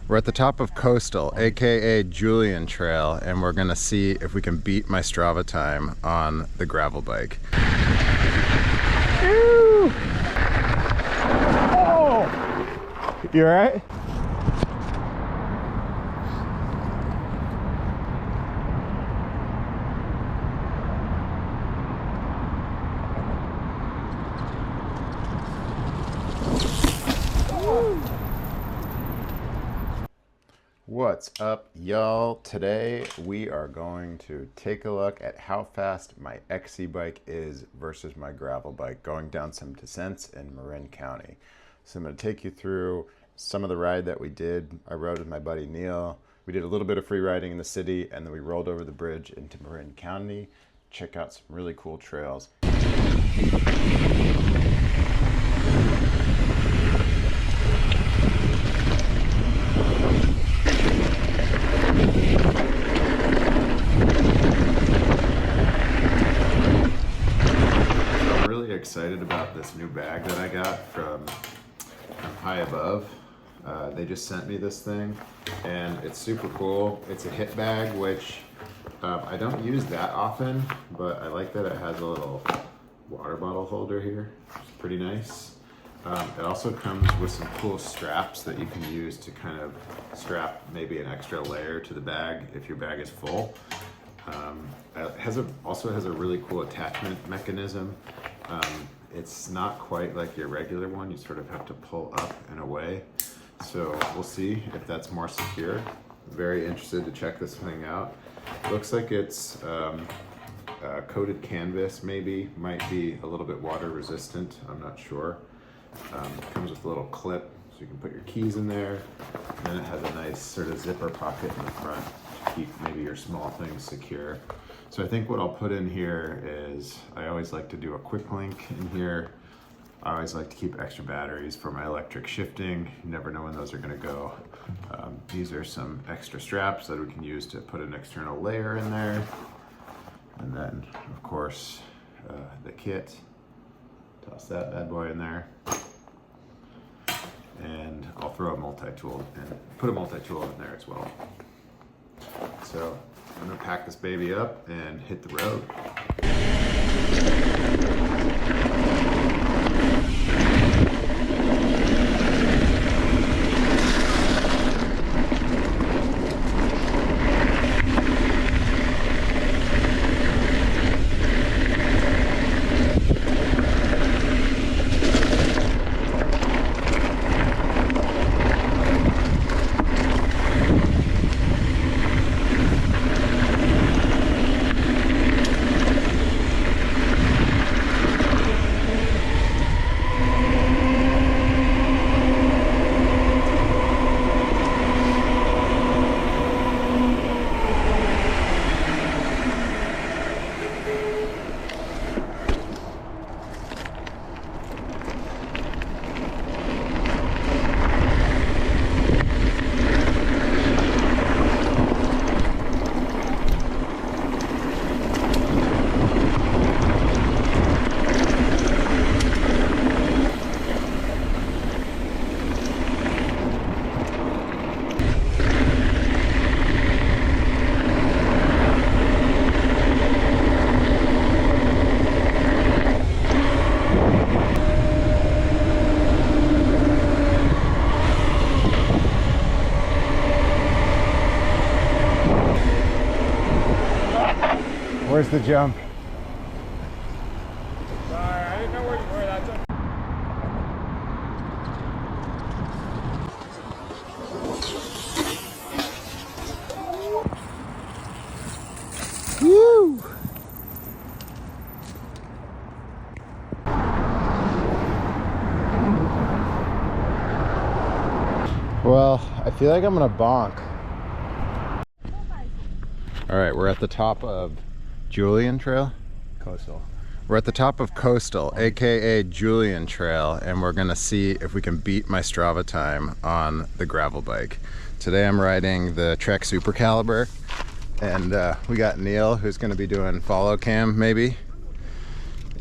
We're at the top of Coastal, aka Julian Trail, and we're gonna see if we can beat my Strava time on the gravel bike. Woo! Oh! You alright? What's up, y'all? Today we are going to take a look at how fast my XC bike is versus my gravel bike going down some descents in Marin County. So I'm going to take you through some of the ride that we did. I rode with my buddy Neil. We did a little bit of free riding in the city, and then we rolled over the bridge into Marin County. Check out some really cool trails. Excited about this new bag that I got from High Above. They just sent me this thing and it's super cool. It's a hip bag, which I don't use that often, but I like that it has a little water bottle holder here. It's pretty nice. It also comes with some cool straps that you can use to kind of strap maybe an extra layer to the bag if your bag is full. It also has a really cool attachment mechanism. It's not quite like your regular one. You sort of have to pull up and away. So we'll see if that's more secure. Very interested to check this thing out. Looks like it's coated canvas, maybe. Might be a little bit water resistant. I'm not sure. It comes with a little clip so you can put your keys in there. And then it has a nice sort of zipper pocket in the front to keep maybe your small things secure. So I think what I'll put in here is, I always like to do a quick link in here. I always like to keep extra batteries for my electric shifting. You never know when those are gonna go. These are some extra straps that we can use to put an external layer in there. And then, of course, the kit. Toss that bad boy in there. And I'll throw a multi-tool and put a multi-tool in there as well. So I'm gonna pack this baby up and hit the road. Where's the jump? Sorry, I didn't know where you were. That's okay. Woo! Well, I feel like I'm gonna bonk. All right, we're at the top of Julian Trail? Coastal. We're at the top of Coastal, aka Julian Trail, and we're gonna see if we can beat my Strava time on the gravel bike. Today I'm riding the Trek Supercaliber, and we got Neil who's gonna be doing follow cam maybe.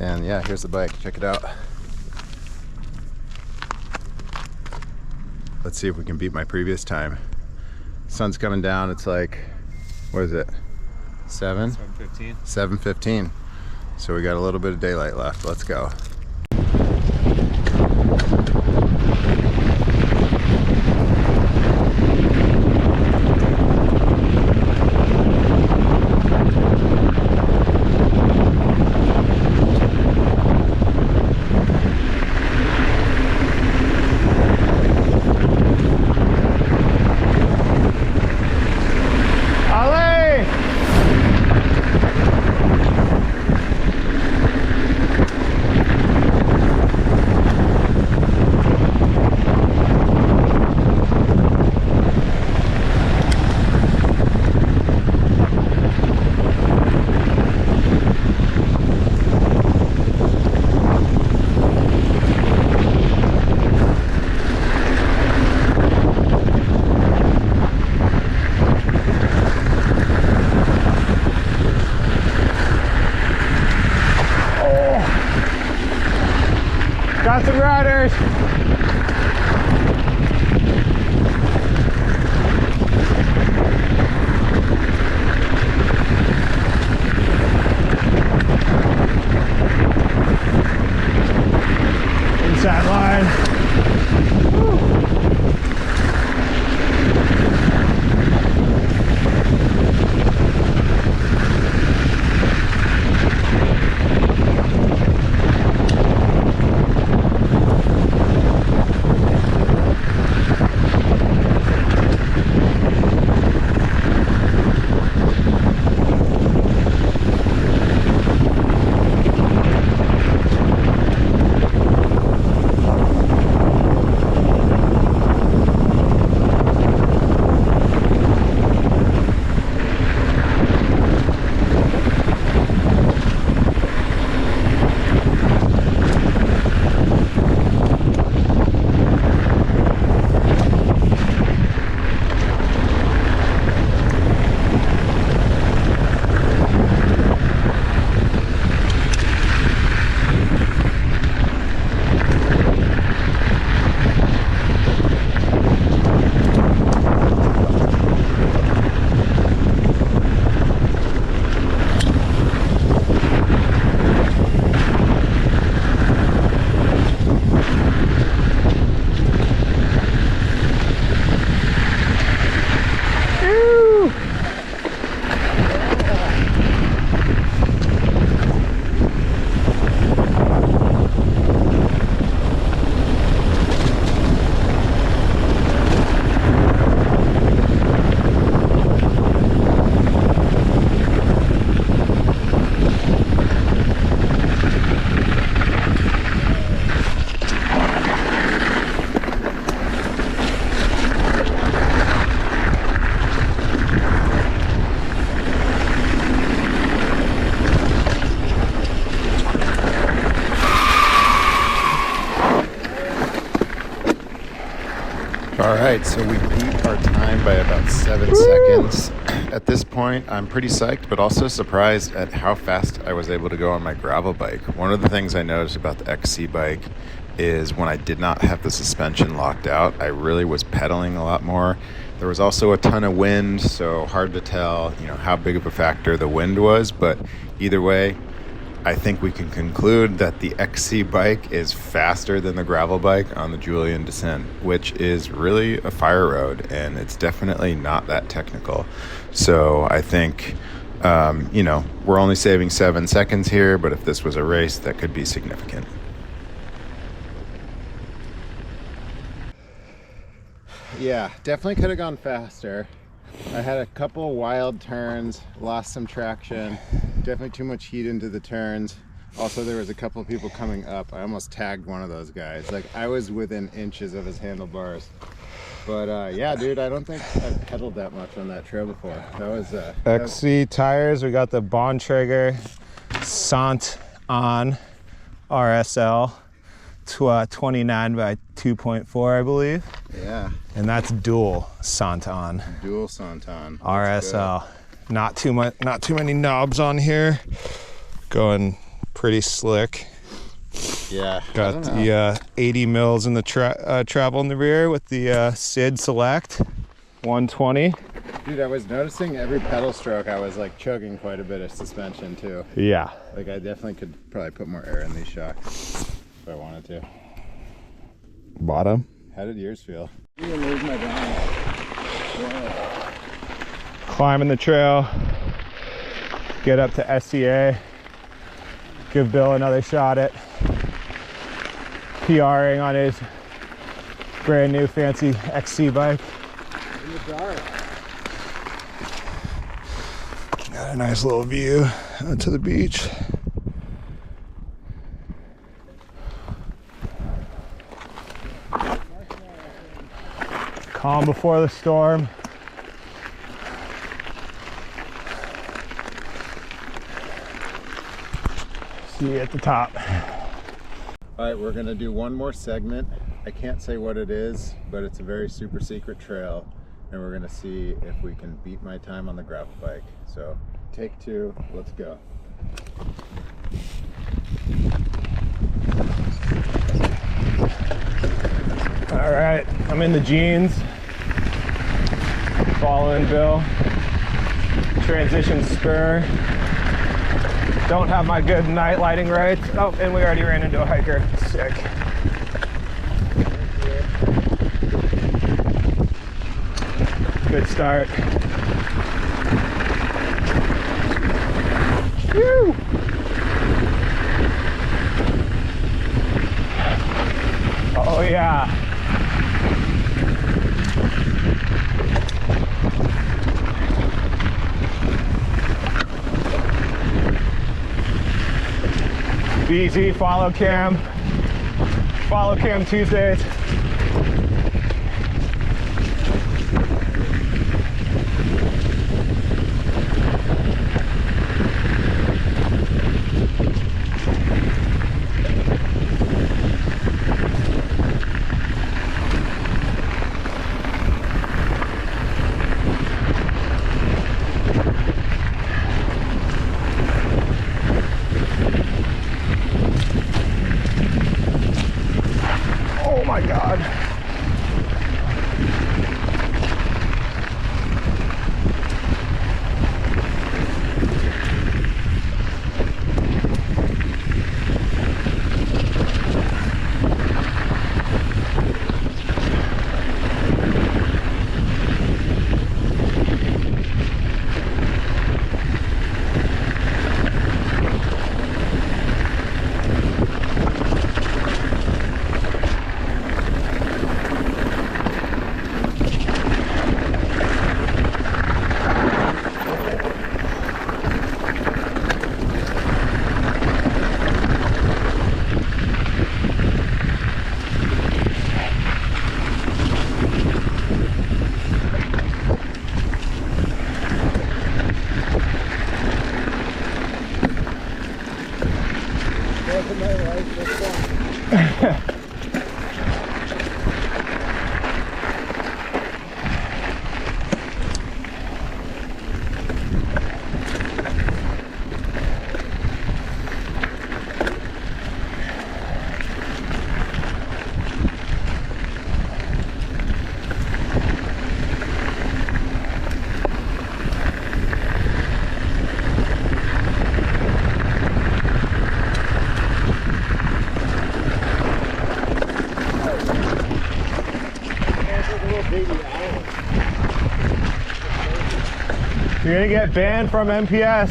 And yeah, here's the bike, check it out. Let's see if we can beat my previous time. Sun's coming down. It's like, what is it? 7:15. 7:15. So we got a little bit of daylight left. Let's go. Got some riders. Inside line. All right, so we beat our time by about 7 seconds. At this point, I'm pretty psyched, but also surprised at how fast I was able to go on my gravel bike. One of the things I noticed about the XC bike is when I did not have the suspension locked out, I really was pedaling a lot more. There was also a ton of wind, so hard to tell, how big of a factor the wind was, but either way, I think we can conclude that the XC bike is faster than the gravel bike on the Julian descent, which is really a fire road, and it's definitely not that technical. So I think, we're only saving 7 seconds here, but if this was a race, that could be significant. Yeah, definitely could have gone faster. I had a couple wild turns, lost some traction, definitely too much heat into the turns. Also, there was a couple of people coming up. I almost tagged one of those guys. Like, I was within inches of his handlebars. But yeah, dude, I don't think I've pedaled that much on that trail before. That was XC tires. We got the Bontrager Sant on RSL 29 by 2.4, I believe. Yeah. And that's dual Sant on. Dual Sant on. RSL. Not too many knobs on here. Going pretty slick. Yeah. Got the 80 mils in the travel in the rear with the SID Select. 120. Dude, I was noticing every pedal stroke I was like chugging quite a bit of suspension too. Yeah. Like I definitely could probably put more air in these shocks if I wanted to. Bottom. How did yours feel? You can lose my balance. Climbing the trail. Get up to SCA. Give Bill another shot at PRing on his brand new fancy XC bike. In the dark. Got a nice little view out to the beach. Calm before the storm. See you at the top. All right, we're gonna do one more segment. I can't say what it is, but it's a very super secret trail, and we're gonna see if we can beat my time on the gravel bike. So, take 2, let's go. All right, I'm in the jeans, following Bill. Transition spur. Don't have my good night lighting right. Oh, and we already ran into a hiker. Sick. Good start. Woo! Oh yeah. BZ follow cam Tuesdays. Oh my God. You're gonna get banned from MPS.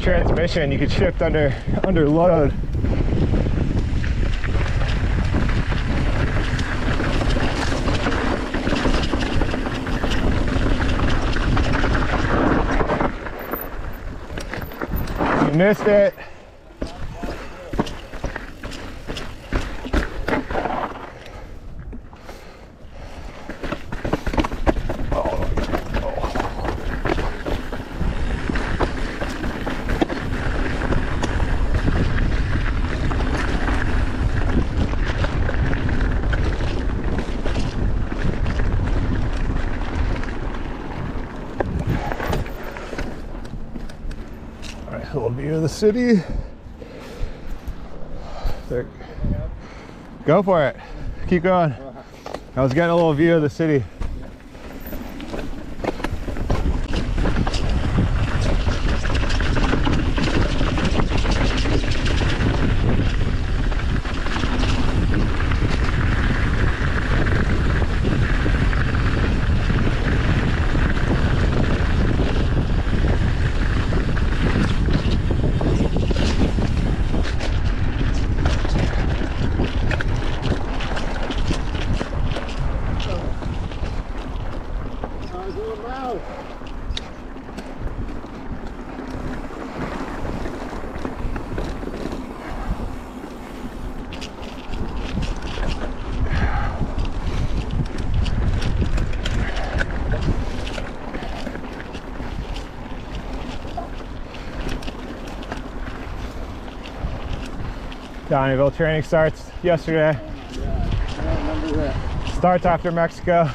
transmission. You could shift under load. You missed it. A little view of the city. There. Go for it. Keep going. I was getting a little view of the city. Donnieville training starts yesterday. Yeah, I remember that. Starts after Mexico.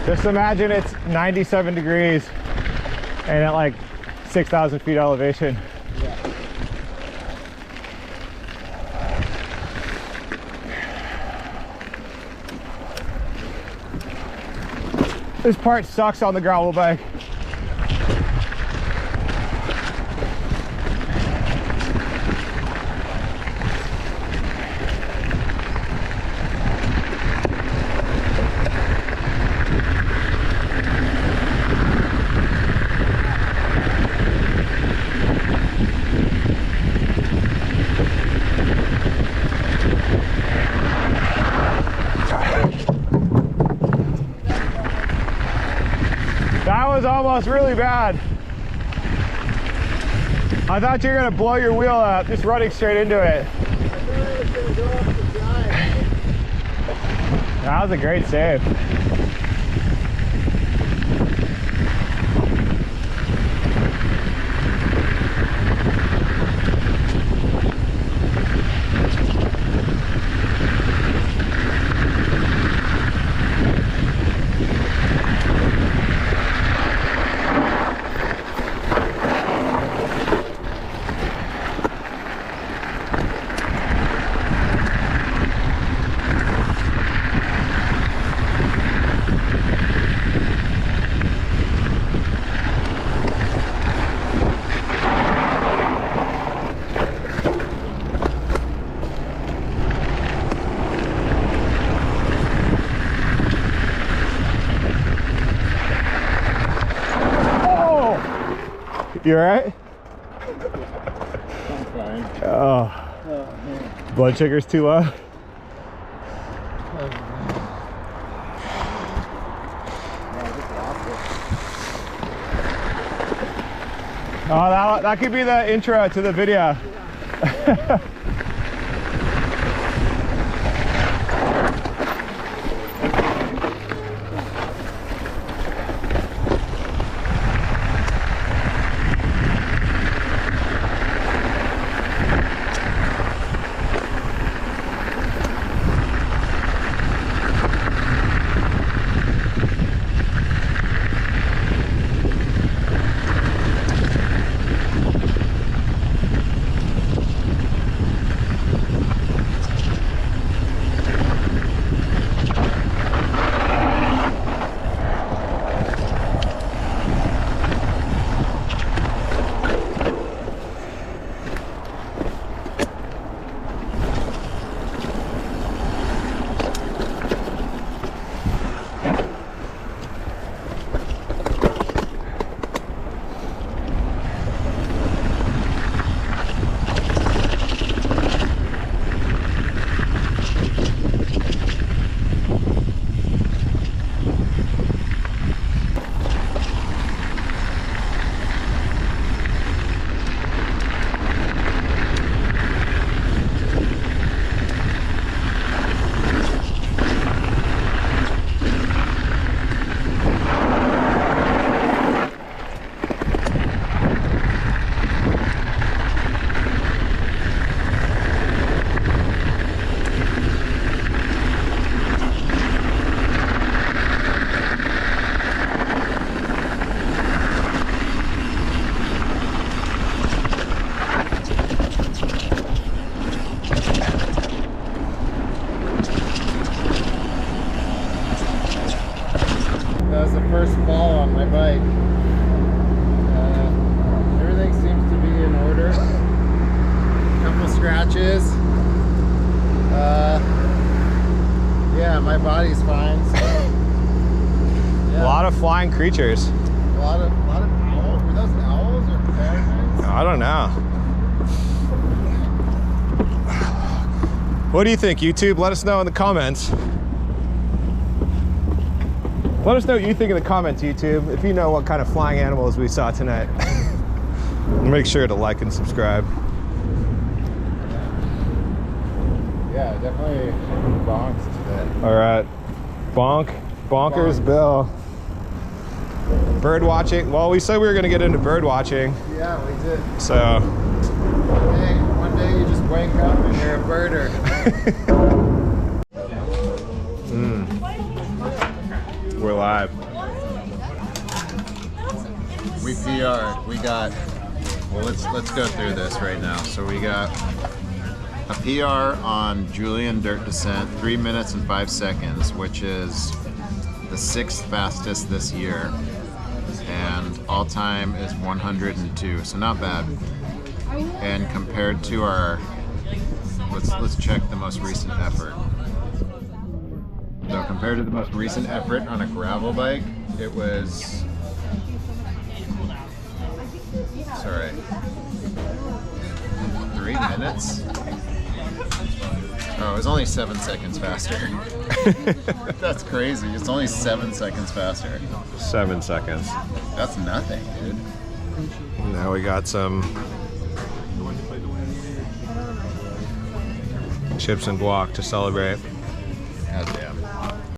Just imagine it's 97 degrees and at like 6,000 feet elevation. Yeah. This part sucks on the gravel bike. That was almost really bad. I thought you were gonna blow your wheel up just running straight into it. That was a great save. You alright? I'm fine. Oh. Oh, man. Blood sugar's too low? Oh, that could be the intro to the video. Yeah. That was the first fall on my bike. Everything seems to be in order. Couple scratches. Yeah, my body's fine. So, yeah. A lot of flying creatures. A lot of owls. Were those owls or peregrines? I don't know. What do you think, YouTube? Let us know in the comments. Let us know what you think in the comments, YouTube, if you know what kind of flying animals we saw tonight. Make sure to like and subscribe. Yeah, definitely bonks today. All right, bonkers Bill. Bird watching. Well, we said we were going to get into bird watching. Yeah, we did. So. One day you just wake up and you're a birder. We're live. We PR'd. We got. Well, let's go through this right now. So we got a PR on Julian Dirt Descent, 3 minutes and 5 seconds, which is the 6th fastest this year, and all time is 102. So not bad. And compared to our, let's check the most recent effort. So compared to the most recent effort on a gravel bike, it was, sorry, 3 minutes? Oh, it was only 7 seconds faster. That's crazy. It's only 7 seconds faster. 7 seconds. That's nothing, dude. Now we got some chips and guac to celebrate. God damn.